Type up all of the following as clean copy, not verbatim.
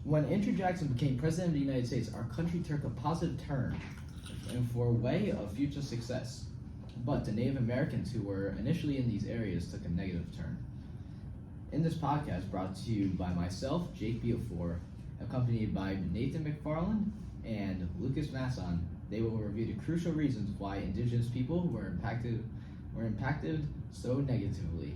When Andrew Jackson became president of the United States, our country took a positive turn and for a way of future success. But the Native Americans who were initially in these areas took a negative turn. In this podcast, brought to you by myself, Jake Beafor, accompanied by Nathan McFarland and Lucas Masson, they will review the crucial reasons why Indigenous people were impacted so negatively.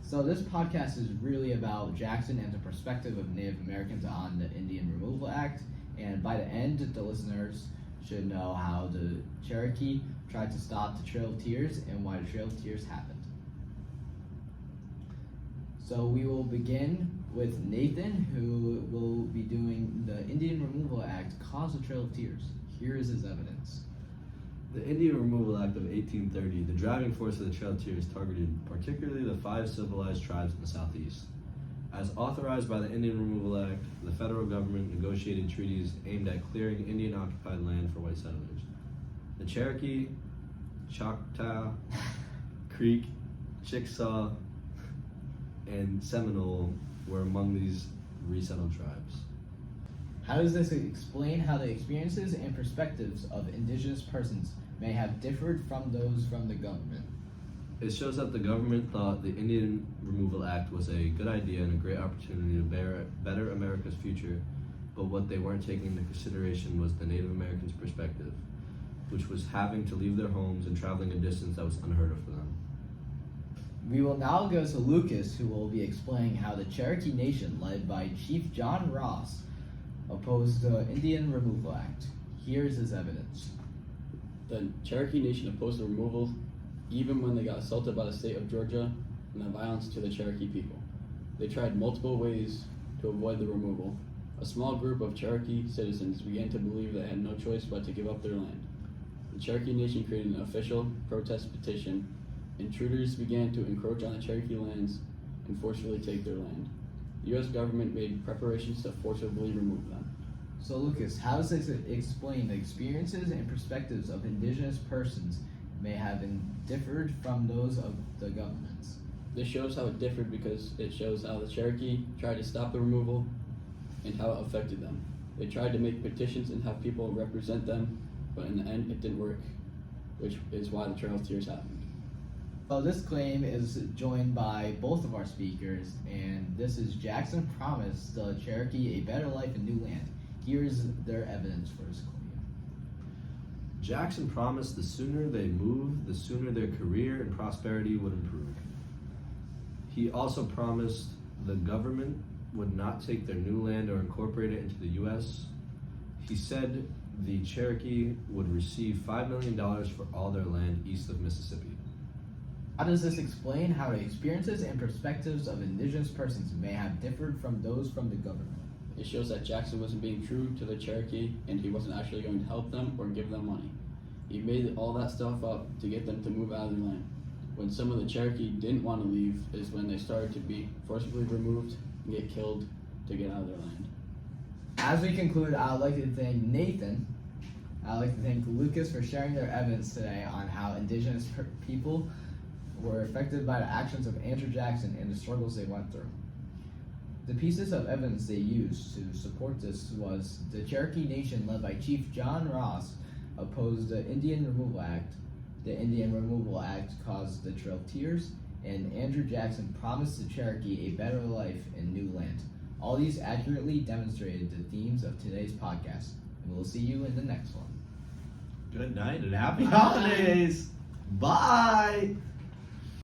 So this podcast is really about Jackson and the perspective of Native Americans on the Indian Removal Act, and by the end, the listeners should know how the Cherokee tried to stop the Trail of Tears and why the Trail of Tears happened. So we will begin with Nathan, who will be doing the Indian Removal Act caused the Trail of Tears. Here is his evidence. The Indian Removal Act of 1830, the driving force of the Trail of Tears, targeted particularly the 5 civilized tribes in the Southeast. As authorized by the Indian Removal Act, the federal government negotiated treaties aimed at clearing Indian-occupied land for white settlers. The Cherokee, Choctaw, Creek, Chickasaw, and Seminole were among these resettled tribes. How does this explain how the experiences and perspectives of Indigenous persons may have differed from those from the government? It shows that the government thought the Indian Removal Act was a good idea and a great opportunity to better America's future, but what they weren't taking into consideration was the Native Americans' perspective, which was having to leave their homes and traveling a distance that was unheard of for them. We will now go to Lucas, who will be explaining how the Cherokee Nation, led by Chief John Ross, opposed the Indian Removal Act. Here's his evidence. The Cherokee Nation opposed the removal even when they got assaulted by the state of Georgia and the violence to the Cherokee people. They tried multiple ways to avoid the removal. A small group of Cherokee citizens began to believe they had no choice but to give up their land. The Cherokee Nation created an official protest petition. Intruders began to encroach on the Cherokee lands and forcefully take their land. The U.S. government made preparations to forcibly remove them. So Lucas, how does this explain the experiences and perspectives of Indigenous persons may have differed from those of the governments? This shows how it differed because it shows how the Cherokee tried to stop the removal and how it affected them. They tried to make petitions and have people represent them, but in the end it didn't work, which is why the Trail of Tears happened. Well, this claim is joined by both of our speakers, and this is Jackson promised the Cherokee a better life in new land. Here's their evidence for his claim. Jackson promised the sooner they moved, the sooner their career and prosperity would improve. He also promised the government would not take their new land or incorporate it into the U.S. He said the Cherokee would receive $5 million for all their land east of Mississippi. How does this explain how the experiences and perspectives of Indigenous persons may have differed from those from the government? It shows that Jackson wasn't being true to the Cherokee and he wasn't actually going to help them or give them money. He made all that stuff up to get them to move out of their land. When some of the Cherokee didn't want to leave is when they started to be forcibly removed and get killed to get out of their land. As we conclude, I would like to thank Nathan. I would like to thank Lucas for sharing their evidence today on how Indigenous people were affected by the actions of Andrew Jackson and the struggles they went through. The pieces of evidence they used to support this was the Cherokee Nation, led by Chief John Ross, opposed the Indian Removal Act. The Indian Removal Act caused the Trail of Tears, and Andrew Jackson promised the Cherokee a better life in new land. All these accurately demonstrated the themes of today's podcast, and we'll see you in the next one. Good night and happy holidays! Bye!